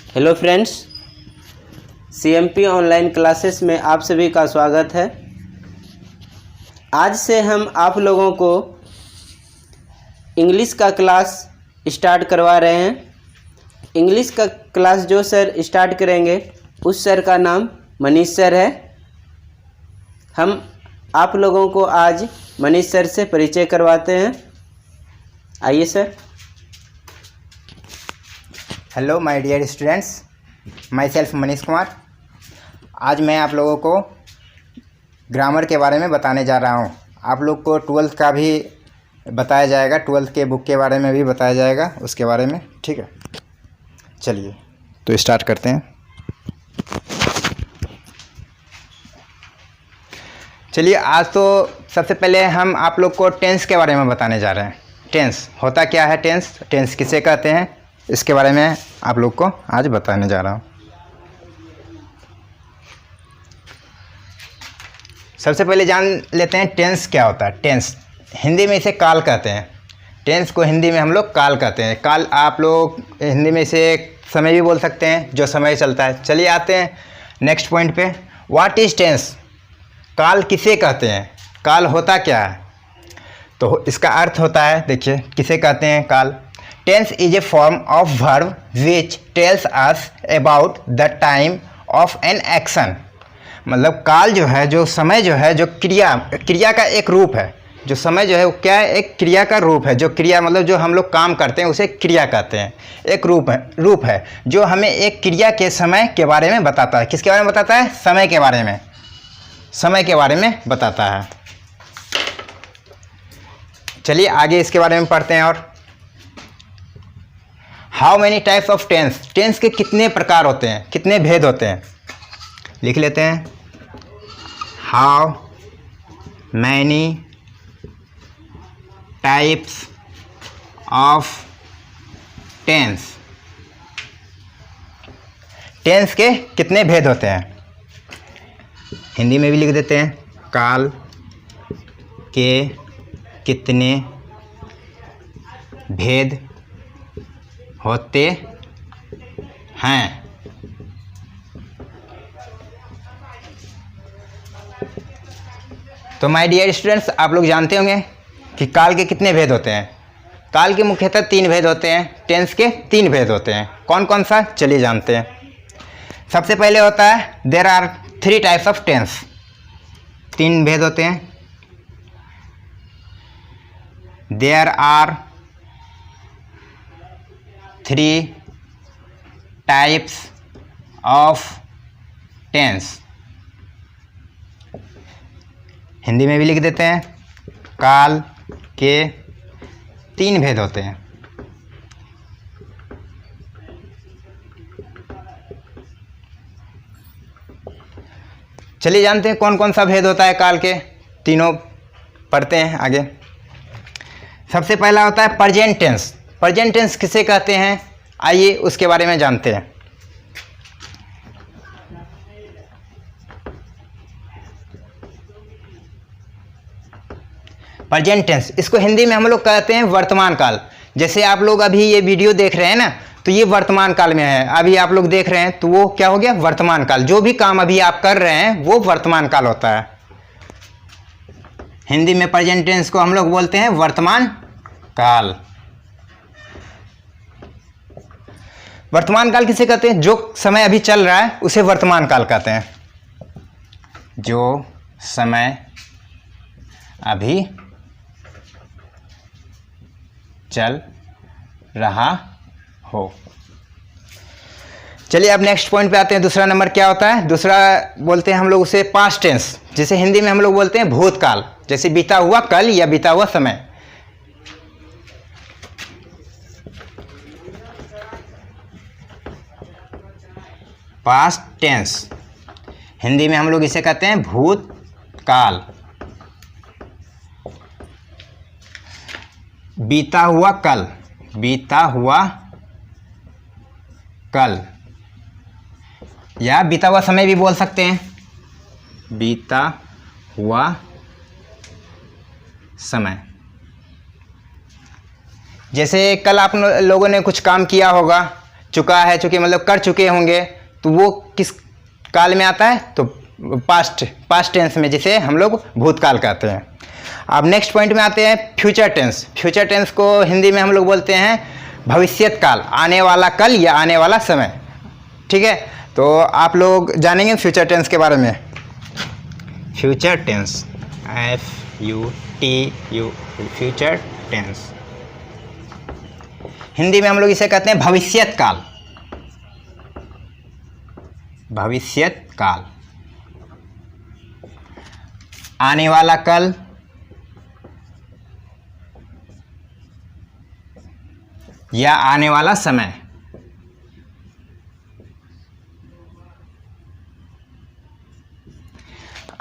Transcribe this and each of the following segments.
Hello friends, CMP online classes में आप सभी का स्वागत है। आज से हम आप लोगों को इंग्लिश का क्लास स्टार्ट करवा रहे हैं। इंग्लिश का क्लास जो सर स्टार्ट करेंगे उस सर का नाम मनीष सर है। हम आप लोगों को आज मनीष सर से परिचय करवाते हैं। आइए sir. Hello my dear students, myself Manish Kumar. आज मैं आप लोगों को ग्रामर के बारे में बताने जा रहा हूँ। आप लोग को 12th का भी बताया जाएगा, 12th के बुक के बारे में भी बताया जाएगा, उसके बारे में। ठीक है, चलिए तो स्टार्ट करते हैं। चलिए, आज तो सबसे पहले हम आप लोग को टेंस के बारे में बताने जा रहे हैं। टेंस होता क्या है, टेंस किसे कहते हैं, इसके बारे में आप लोग को आज बताने जा रहा हूँ। सबसे पहले जान लेते हैं टेंस क्या होता है। टेंस हिंदी में इसे काल कहते हैं। टेंस को हिंदी में हम लोग काल कहते हैं। काल आप लोग हिंदी में इसे समय भी बोल सकते हैं, जो समय चलता है। चलिए आते हैं नेक्स्ट पॉइंट पे। What is tense? काल किसे कहते हैं, काल होता क्या है? तो इसका अर्थ होता है, देखिए किसे कहते हैं काल। Tense is a form of verb which tells us about the time of an action. मतलब काल जो है, जो समय जो है, जो क्रिया का एक रूप है। जो समय जो है वो क्या है, एक क्रिया का रूप है। जो क्रिया मतलब जो हम लोग काम करते हैं उसे क्रिया कहते हैं। एक रूप है जो हमें एक क्रिया के समय के बारे में बताता है। किसके बारे में बताता है? समय के बारे में, समय के बारे में बताता है। चलिए आगे इसके बारे में पढ़ते हैं। और how many types of tense? Tense के कितने प्रकार होते हैं, कितने भेद होते हैं, लिख लेते हैं। How many types of tense? Tense के कितने भेद होते हैं, हिंदी में भी लिख देते हैं। काल के कितने भेद होते हैं? तो माय डियर स्टूडेंट्स, आप लोग जानते होंगे कि काल के कितने भेद होते हैं। काल के मुख्यतः 3 भेद होते हैं। टेंस के 3 भेद होते हैं। कौन कौन सा, चलिए जानते हैं। सबसे पहले होता है there are 3 types of tense. 3 भेद होते हैं। There are 3 types of tense. Hindi में भी लिख देते हैं। काल के 3 भेद होते हैं। चलिए जानते हैं कौन कौन सा भेद होता है काल के। तीनों पढ़ते हैं आगे। सबसे पहला होता है प्रेजेंट टेंस। प्रेजेंट टेंस किसे कहते हैं, आइए उसके बारे में जानते हैं। प्रेजेंट टेंस, इसको हिंदी में हम लोग कहते हैं वर्तमान काल। जैसे आप लोग अभी ये वीडियो देख रहे हैं ना, तो ये वर्तमान काल में है। अभी आप लोग देख रहे हैं तो वो क्या हो गया, वर्तमान काल। जो भी काम अभी आप कर रहे हैं वो वर्तमान काल होता है। हिंदी में प्रेजेंट टेंस को हम लोग बोलते हैं वर्तमान काल। वर्तमान काल किसे कहते हैं? जो समय अभी चल रहा है उसे वर्तमान काल कहते हैं। जो समय अभी चल रहा हो। चलिए अब नेक्स्ट पॉइंट पे आते हैं। दूसरा नंबर क्या होता है? दूसरा बोलते हैं हम लोग उसे पास्ट टेंस, जिसे हिंदी में हम लोग बोलते हैं भूतकाल। जैसे बीता हुआ कल या बीता हुआ समय। पास्ट टेंस, हिंदी में हम लोग इसे कहते हैं भूतकाल। बीता हुआ कल, बीता हुआ कल, या बीता हुआ समय भी बोल सकते हैं। बीता हुआ समय। जैसे कल आप लोगों ने कुछ काम किया होगा, चुका है, चुके मतलब कर चुके होंगे, तो वो किस काल में आता है? तो पास्ट टेंस में, जिसे हम लोग भूतकाल कहते हैं। अब नेक्स्ट पॉइंट में आते हैं फ्यूचर टेंस। फ्यूचर टेंस को हिंदी में हम लोग बोलते हैं भविष्यत काल, आने वाला कल या आने वाला समय। ठीक है, तो आप लोग जानेंगे फ्यूचर टेंस के बारे में। Future tense, FUTU, future tense, Hindi में हम लोग इसे कहते हैं भविष्यत काल। भविष्यत काल, आने वाला कल या आने वाला समय।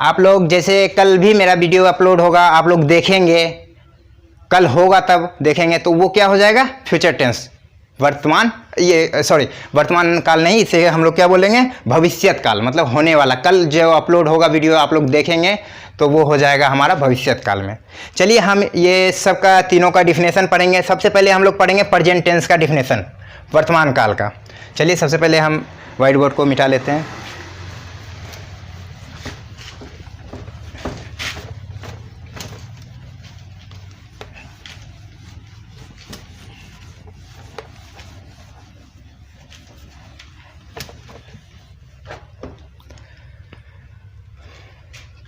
आप लोग जैसे कल भी मेरा वीडियो अपलोड होगा, आप लोग देखेंगे, कल होगा तब देखेंगे, तो वो क्या हो जाएगा? फ्यूचर टेंस, वर्तमान, ये सॉरी वर्तमान काल नहीं, इसे हम लोग क्या बोलेंगे? भविष्यत काल, मतलब होने वाला। कल जो अपलोड होगा वीडियो आप लोग देखेंगे तो वो हो जाएगा हमारा भविष्यत काल में। चलिए हम ये सब का तीनों का डिफिनेशन पढ़ेंगे। सबसे पहले हम लोग पढ़ेंगे प्रेजेंट टेंस का डिफिनेशन, वर्तमान काल का। चलिए सबसे पहले हम व्हाइट बोर्ड को मिटा लेते हैं।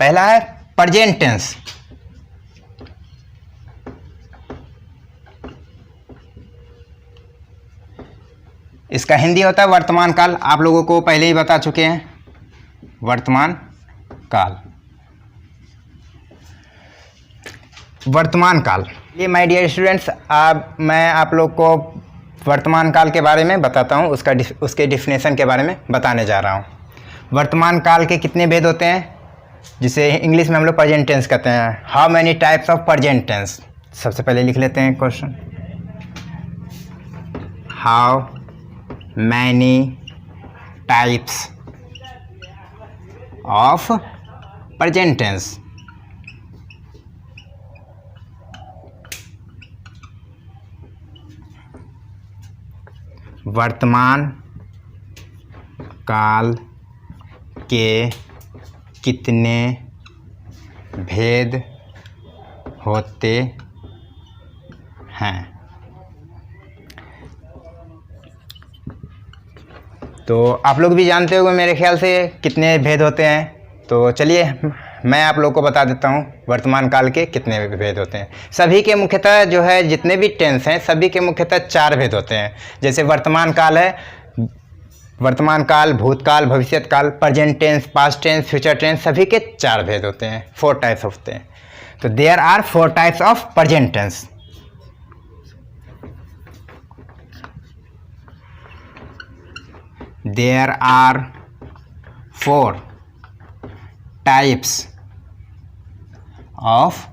पहला है प्रेजेंट टेंस। इसका हिंदी होता है वर्तमान काल। आप लोगों को पहले ही बता चुके हैं, वर्तमान काल। वर्तमान काल, ये माय डियर स्टूडेंट्स, मैं आप लोग को वर्तमान काल के बारे में बताता हूँ, उसके डिफिनेशन के बारे में बताने जा रहा हूँ। वर्तमान काल के कितने भेद होते हैं, जिसे इंग्लिश में हम लोग प्रेजेंट टेंस कहते हैं। How many types of present tense? सबसे पहले लिख लेते हैं question, how many types of present tense? वर्तमान काल के कितने भेद होते हैं? तो आप लोग भी जानते होंगे मेरे ख्याल से कितने भेद होते हैं। तो चलिए मैं आप लोग को बता देता हूँ वर्तमान काल के कितने भेद होते हैं। सभी के मुख्यतः जो है जितने भी टेंस हैं सभी के मुख्यतः 4 भेद होते हैं। जैसे वर्तमान काल है, वर्तमान काल, भूतकाल, भविष्यत काल, present tense, past tense, future tense, सभी के 4 भेद होते हैं, 4 टाइप्स होते हैं। तो there are 4 types of present tense. There are 4 types of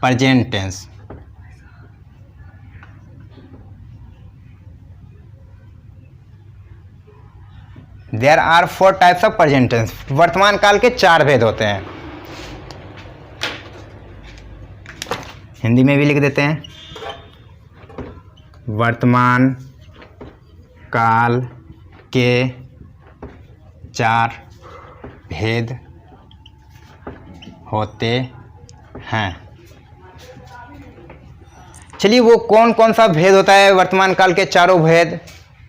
present tense. There are 4 types of present tense. वर्तमान काल के 4 भेद होते हैं। हिंदी में भी लिख देते हैं, वर्तमान काल के 4 भेद होते हैं। चलिए वो कौन कौन सा भेद होता है वर्तमान काल के 4 भेद,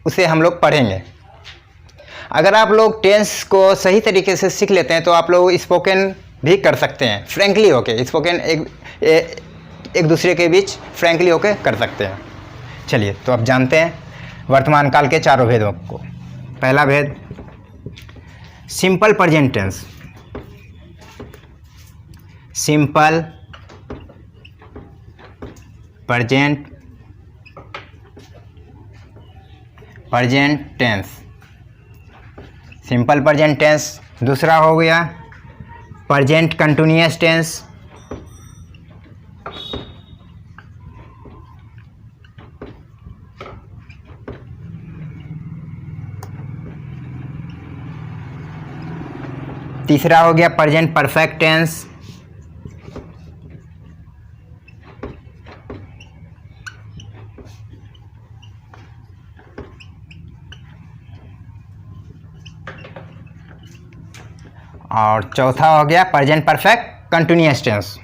उसे हम लोग पढ़ेंगे। अगर आप लोग टेंस को सही तरीके से सीख लेते हैं तो आप लोग स्पोकन भी कर सकते हैं, फ्रैंकली होके। स्पोकन एक दूसरे के बीच फ्रैंकली होके कर सकते हैं। चलिए तो अब जानते हैं वर्तमान काल के 4 भेदों को। पहला भेद simple present tense. Simple present tense, simple present tense. दूसरा हो गया प्रेजेंट कंटिन्यूअस टेंस। तीसरा हो गया प्रेजेंट परफेक्ट टेंस। और चौथा हो गया प्रेजेंट परफेक्ट कंटिन्यूअस टेंस।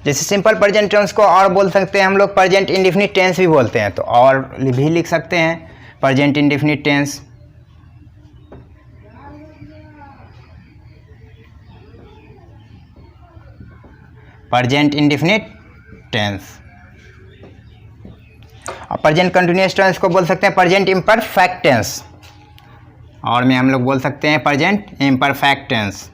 जैसे सिंपल प्रेजेंट टेंस को और बोल सकते हैं हम लोग प्रेजेंट इंडेफिनिट टेंस भी बोलते हैं, तो और भी लिख सकते हैं present indefinite tense. Present indefinite tense और प्रेजेंट कंटिन्यूअस टेंस को बोल सकते हैं प्रेजेंट इम्परफेक्ट टेंस, और में हम लोग बोल सकते हैं प्रेजेंट इम्परफेक्ट टेंस।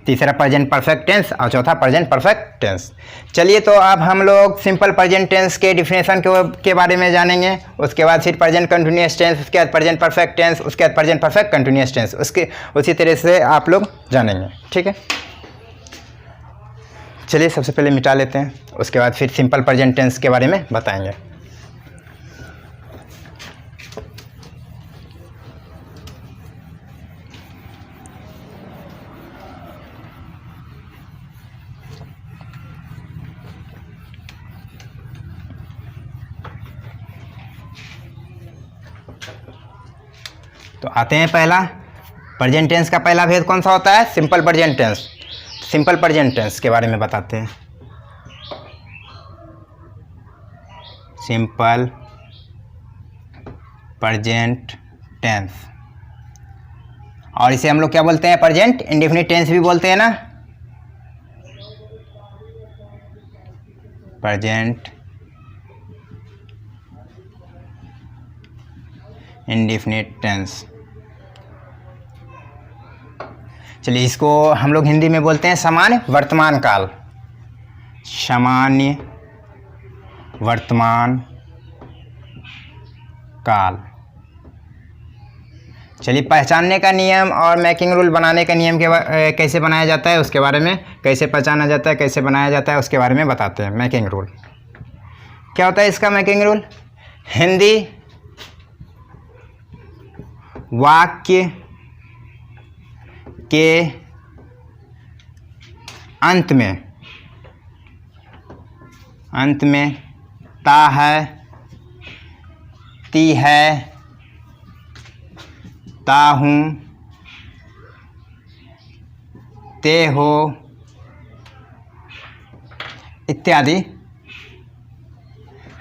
तीसरा प्रेजेंट परफेक्ट टेंस और चौथा प्रेजेंट परफेक्ट टेंस। चलिए तो अब हम लोग सिंपल प्रेजेंट टेंस के डिफिनेशन के बारे में जानेंगे, उसके बाद फिर प्रेजेंट कंटिन्यूअस टेंस, उसके बाद प्रेजेंट परफेक्ट टेंस, उसके बाद प्रेजेंट परफेक्ट कंटिन्यूअस टेंस, उसके उसी तरह से आप लोग जानेंगे। ठीक है, चलिए सबसे पहले मिटा लेते हैं, उसके बाद फिर सिंपल प्रेजेंट टेंस के बारे में बताएंगे। तो आते हैं पहला प्रेजेंट टेंस का पहला भेद कौन सा होता है, simple present tense. Simple present tense के बारे में बताते हैं। सिंपल प्रेजेंट टेंस, और इसे हम लोग क्या बोलते हैं, प्रेजेंट इंडेफिनिट टेंस भी बोलते हैं ना, प्रेजेंट इंडेफिनिट टेंस। चलिए इसको हम लोग हिंदी में बोलते हैं सामान्य वर्तमान काल, सामान्य वर्तमान काल। चलिए पहचानने का नियम और मेकिंग रूल बनाने का नियम के कैसे बनाया जाता है उसके बारे में, कैसे पहचाना जाता है, कैसे बनाया जाता है उसके बारे में बताते हैं। मेकिंग रूल क्या होता है इसका मेकिंग रूल, हिंदी वाक्य के अंत में ता है, ती है, ता हूँ, ते हो इत्यादि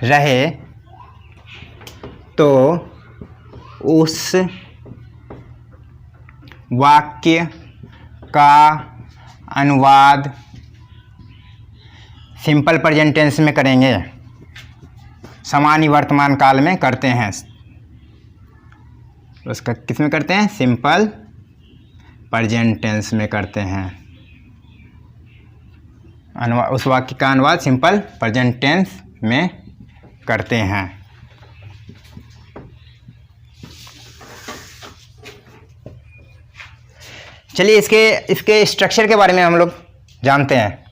रहे तो उस वाक्य का अनुवाद सिंपल प्रेजेंट टेंस में करेंगे, सामान्य वर्तमान काल में करते हैं। उसका किस में करते हैं, सिंपल प्रेजेंट टेंस में करते हैं। उस वाक्य का अनुवाद सिंपल प्रेजेंट टेंस में करते हैं। चलिए इसके स्ट्रक्चर के बारे में हम लोग जानते हैं।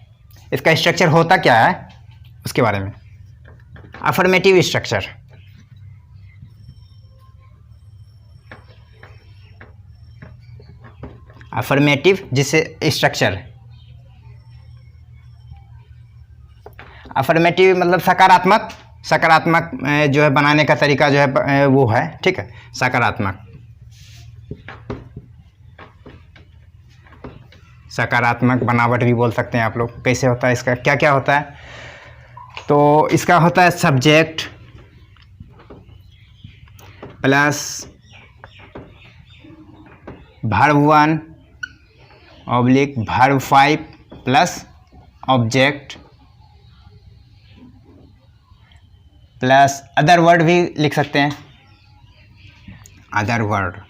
इसका स्ट्रक्चर होता क्या है उसके बारे में। अफर्मेटिव स्ट्रक्चर, अफर्मेटिव जिसे स्ट्रक्चर, अफर्मेटिव मतलब सकारात्मक, सकारात्मक जो है बनाने का तरीका जो है वो है, ठीक है, सकारात्मक, सकारात्मक बनावट भी बोल सकते हैं आप लोग। कैसे होता है इसका, क्या क्या होता है, तो इसका होता है subject plus verb 1 oblique verb 5 plus object plus other word भी लिख सकते हैं, अदर वर्ड।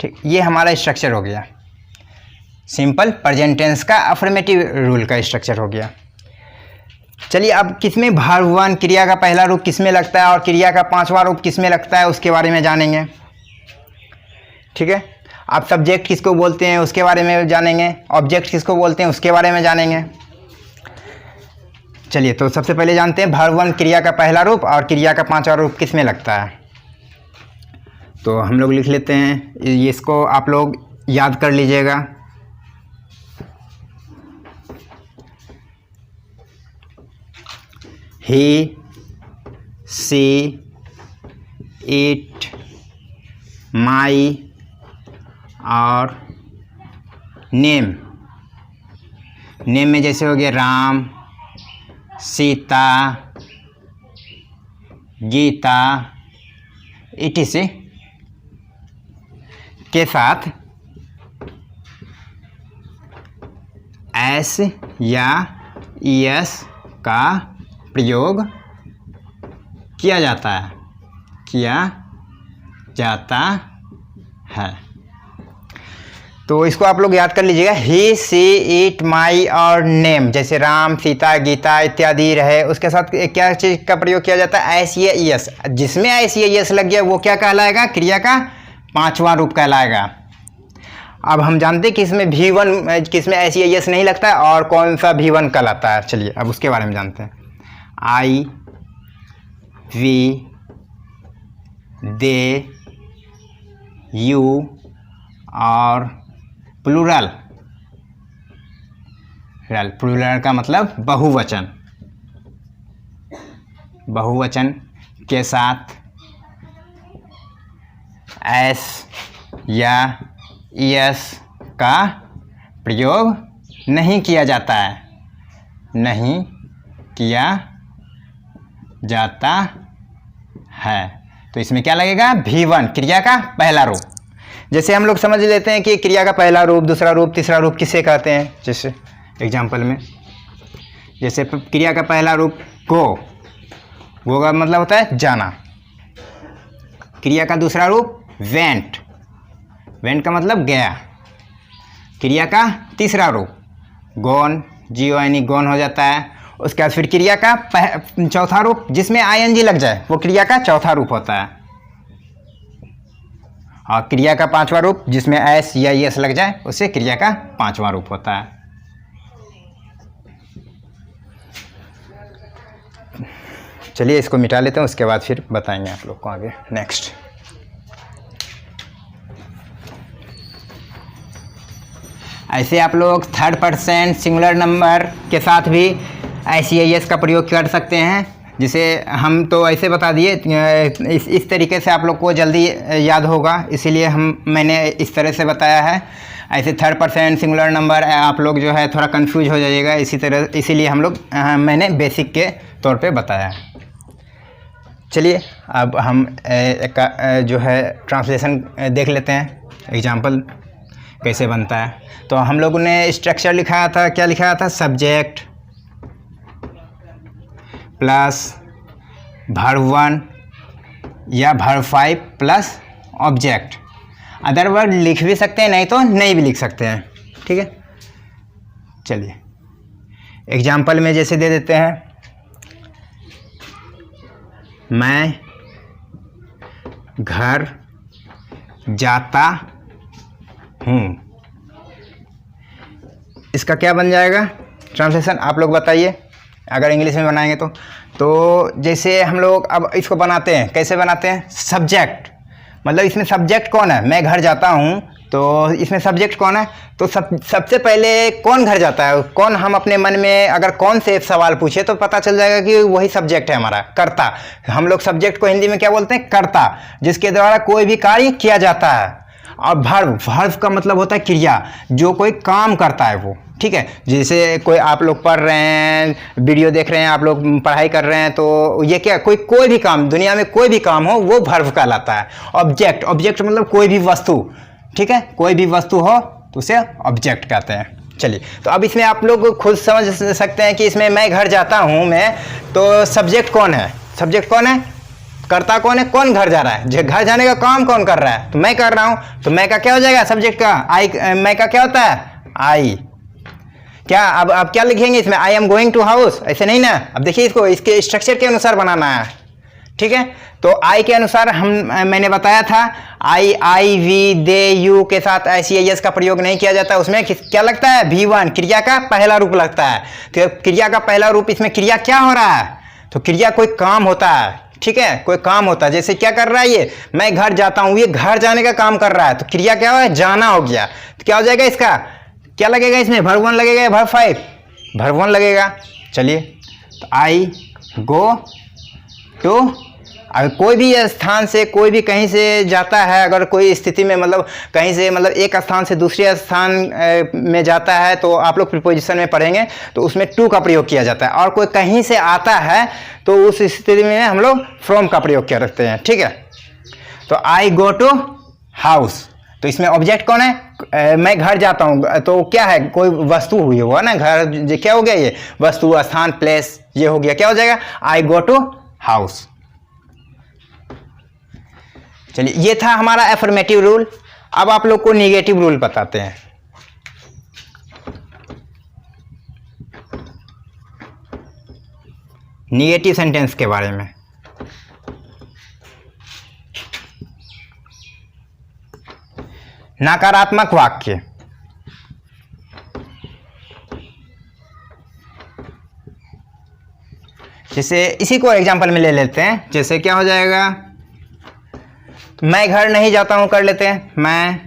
ठीक, ये हमारा स्ट्रक्चर हो गया, सिंपल प्रेजेंट टेंस का अफर्मेटिव रूल का स्ट्रक्चर हो गया। चलिए अब किसमें वर्ब 1 क्रिया का पहला रूप किसमें लगता है और क्रिया का 5वां रूप किसमें लगता है उसके बारे में जानेंगे। ठीक है, आप सब्जेक्ट किसको बोलते हैं उसके बारे में जानेंगे, ऑब्जेक्ट किसको बोलते हैं उसके बारे में जानेंगे। चलिए तो सबसे पहले जानते हैं वर्ब 1 क्रिया का पहला रूप और क्रिया का पांचवा रूप किस में लगता है। तो हम लोग लिख लेते हैं, इसको आप लोग याद कर लीजिएगा। ही, सी, इट, माई और नेम। नेम में जैसे हो गया राम, सीता, गीता, etc के साथ एस या ईएस का प्रयोग किया जाता है। तो इसको आप लोग याद कर लीजिएगा। ही, सी, इट, माई और नेम जैसे राम, सीता, गीता इत्यादि रहे, उसके साथ क्या चीज़ का प्रयोग किया जाता है, एस या ईएस। जिसमें एस या ईएस लग गया वो क्या कहलाएगा, क्रिया का पांचवा रूप कहलाएगा। अब हम जानते हैं कि इसमें V1 किसमें एस या ईएस नहीं लगता है और कौन सा V1 कहलाता है। चलिए अब उसके बारे में जानते हैं। आई, वी, दे, यू और प्लूरल। प्लूरल का मतलब बहुवचन। बहुवचन के साथ एस या ईएस का प्रयोग नहीं किया जाता है, नहीं किया जाता है। तो इसमें क्या लगेगा, V1 क्रिया का पहला रूप। जैसे हम लोग समझ लेते हैं कि क्रिया का पहला रूप, दूसरा रूप, तीसरा रूप किसे कहते हैं। जैसे एग्जाम्पल में, जैसे क्रिया का पहला रूप गो, गो का मतलब होता है जाना। क्रिया का दूसरा रूप वेंट, वेंट का मतलब गया। क्रिया का तीसरा रूप गोन, GON गोन हो जाता है। उसके बाद फिर क्रिया का चौथा रूप जिसमें ING लग जाए वो क्रिया का चौथा रूप होता है। और क्रिया का पांचवा रूप जिसमें एस या एस लग जाए उसे क्रिया का पांचवा रूप होता है। चलिए इसको मिटा लेते हैं, उसके बाद फिर बताएंगे आप लोग को आगे। नेक्स्ट, ऐसे आप लोग थर्ड पर्सन सिंगुलर नंबर के साथ भी ICIS का प्रयोग कर सकते हैं। जिसे हम तो ऐसे बता दिए, इस तरीके से आप लोग को जल्दी याद होगा, इसीलिए मैंने इस तरह से बताया है। ऐसे थर्ड पर्सन सिंगुलर नंबर आप लोग जो है थोड़ा कंफ्यूज हो जाइएगा, इसीलिए हम लोग मैंने बेसिक के तौर पे बताया है। चलिए अब हम जो है ट्रांसलेशन देख लेते हैं, एग्जाम्पल कैसे बनता है। तो हम लोगों ने स्ट्रक्चर लिखाया था, क्या लिखाया था, सब्जेक्ट प्लस वर्ब 1 या verb 5 plus object. Other word लिख भी सकते हैं, नहीं तो नहीं भी लिख सकते हैं, ठीक है। चलिए एग्जाम्पल में जैसे दे देते हैं, मैं घर जाता हूँ। इसका क्या बन जाएगा ट्रांसलेशन, आप लोग बताइए अगर इंग्लिश में बनाएंगे तो जैसे हम लोग अब इसको बनाते हैं, कैसे बनाते हैं, सब्जेक्ट मतलब इसमें सब्जेक्ट कौन है, मैं घर जाता हूँ, तो इसमें सब्जेक्ट कौन है, तो सबसे पहले कौन घर जाता है, कौन, हम अपने मन में अगर कौन से सवाल पूछे तो पता चल जाएगा कि वही सब्जेक्ट है हमारा, कर्ता। हम लोग सब्जेक्ट को हिंदी में क्या बोलते हैं, कर्ता, जिसके द्वारा कोई भी कार्य किया जाता है। और वर्ब, वर्ब का मतलब होता है क्रिया, जो कोई काम करता है वो, ठीक है। जैसे कोई आप लोग पढ़ रहे हैं, वीडियो देख रहे हैं, आप लोग पढ़ाई कर रहे हैं, तो ये क्या, कोई भी काम, दुनिया में कोई भी काम हो वो वर्ब कहलाता है। ऑब्जेक्ट, ऑब्जेक्ट मतलब कोई भी वस्तु, ठीक है, कोई भी वस्तु हो तो उसे ऑब्जेक्ट कहते हैं। चलिए तो अब इसमें आप लोग खुद समझ सकते हैं कि इसमें मैं घर जाता हूँ, मैं तो सब्जेक्ट कौन है, सब्जेक्ट कौन है, कर्ता कौन है, कौन घर जा रहा है, जो घर जाने का काम कौन कर रहा है, तो मैं कर रहा हूँ, तो मैं का क्या हो जाएगा सब्जेक्ट का, आई, मैं का क्या होता है, आई। क्या अब क्या लिखेंगे इसमें, I am going to house, ऐसे नहीं ना। अब देखिए इसको इसके स्ट्रक्चर के अनुसार बनाना है, ठीक है। तो आई के अनुसार मैंने बताया था आई वी दे यू के साथ ICIS का प्रयोग नहीं किया जाता, उसमें क्या लगता है V1 क्रिया का पहला रूप लगता है। तो क्रिया का पहला रूप, इसमें क्रिया क्या हो रहा है, तो क्रिया कोई काम होता है, ठीक है, कोई काम होता है। जैसे क्या कर रहा है ये, मैं घर जाता हूं, ये घर जाने का काम कर रहा है, तो क्रिया क्या है, जाना हो गया। तो क्या हो जाएगा, इसका क्या लगेगा, इसमें verb 1 लगेगा या verb 5, verb 1 लगेगा। चलिए, तो आई गो टू, अगर कोई भी स्थान से कोई भी कहीं से जाता है, अगर कोई स्थिति में मतलब कहीं से मतलब एक स्थान से दूसरे स्थान में जाता है, तो आप लोग प्रीपोजिशन में पढ़ेंगे, तो उसमें टू का प्रयोग किया जाता है। और कोई कहीं से आता है तो उस स्थिति में हम लोग फ्रॉम का प्रयोग किया रखते हैं, ठीक है। तो आई गो टू हाउस, तो इसमें ऑब्जेक्ट कौन है, मैं घर जाता हूँ, तो क्या है, कोई वस्तु हुई हुआ ना, घर क्या हो गया, ये वस्तु, स्थान, प्लेस, ये हो गया। क्या हो जाएगा, आई गो टू हाउस। चलिए, ये था हमारा एफर्मेटिव रूल। अब आप लोग को निगेटिव रूल बताते हैं। निगेटिव सेंटेंस के बारे में। नकारात्मक वाक्य, जैसे इसी को एग्जांपल में ले लेते हैं। जैसे क्या हो जाएगा, मैं घर नहीं जाता हूं कर लेते हैं, मैं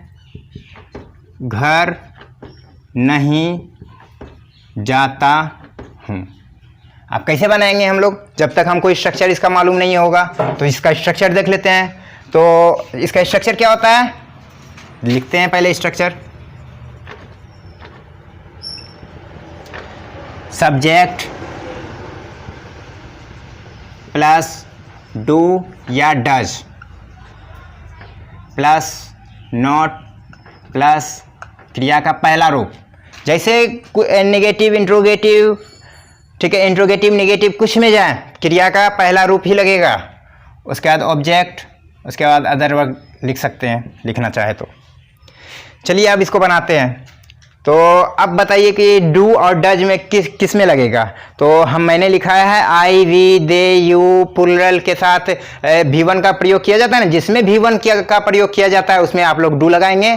घर नहीं जाता हूं। अब कैसे बनाएंगे हम लोग, जब तक हमको स्ट्रक्चर इसका मालूम नहीं होगा, तो इसका स्ट्रक्चर देख लेते हैं। तो इसका स्ट्रक्चर क्या होता है, लिखते हैं पहले स्ट्रक्चर। सब्जेक्ट प्लस डू या डज प्लस नॉट प्लस क्रिया का पहला रूप। जैसे नेगेटिव, इंट्रोगेटिव, ठीक है, इंट्रोगेटिव नेगेटिव कुछ में जाए, क्रिया का पहला रूप ही लगेगा। उसके बाद ऑब्जेक्ट, उसके बाद अदर वर्ब लिख सकते हैं, लिखना चाहे तो। चलिए अब इसको बनाते हैं। तो अब बताइए कि डू और डज में किस में लगेगा। तो मैंने लिखा है आई वी दे यू प्लूरल के साथ V1 का प्रयोग किया जाता है ना, जिसमें V1 का प्रयोग किया जाता है उसमें आप लोग डू लगाएंगे,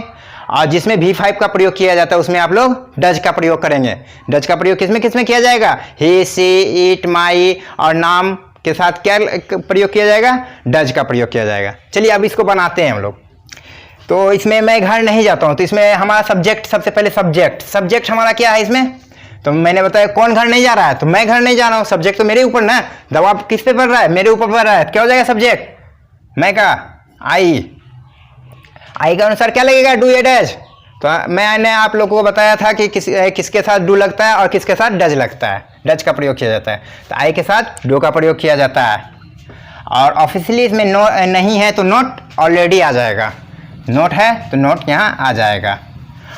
और जिसमें V5 का प्रयोग किया जाता है उसमें आप लोग डज का प्रयोग करेंगे। डज का प्रयोग किसमें किया जाएगा, ही सी इट माई और नाम के साथ क्या प्रयोग किया जाएगा, डज का प्रयोग किया जाएगा। चलिए अब इसको बनाते हैं हम लोग। तो इसमें मैं घर नहीं जाता हूं, तो इसमें हमारा सब्जेक्ट, सबसे पहले सब्जेक्ट हमारा क्या है इसमें, तो मैंने बताया कौन घर नहीं जा रहा है, तो मैं घर नहीं जा रहा हूं, सब्जेक्ट तो मेरे ऊपर ना, दबाव किस पे पड़ रहा है, मेरे ऊपर पड़ रहा है। क्या हो जाएगा सब्जेक्ट, मैं का आई के अनुसार क्या लगेगा, डू या डज। तो मैंने आप लोगों को बताया था कि किसके साथ डू लगता है और किसके साथ डज लगता है, डज का प्रयोग किया जाता है। तो आई के साथ डू का प्रयोग किया जाता है, और ऑफिशियली इसमें नहीं है तो नोट ऑलरेडी आ जाएगा, नोट है तो नोट यहाँ आ जाएगा।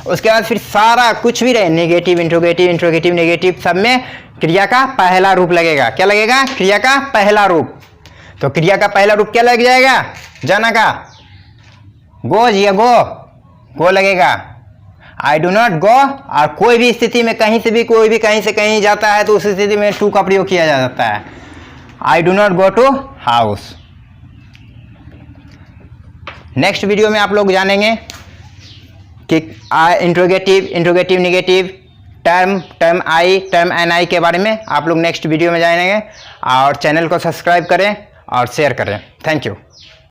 उसके बाद फिर सारा कुछ भी रहे, नेगेटिव, इंट्रोगेटिव, नेगेटिव, सब में क्रिया का पहला रूप लगेगा। क्या लगेगा, क्रिया का पहला रूप। तो क्रिया का पहला रूप क्या लग जाएगा, जाना का, गोज या गो लगेगा। आई डू नॉट गो, और कोई भी स्थिति में कहीं से भी कोई भी कहीं से कहीं जाता है तो उस स्थिति में टू का प्रयोग किया जा सकता है। I do not go to house. Next video में आप लोग जानेंगे कि interrogative, negative, term I, term N I के बारे में आप लोग नेक्स्ट वीडियो में जानेंगे। और चैनल को सब्सक्राइब करें और शेयर करें। Thank you.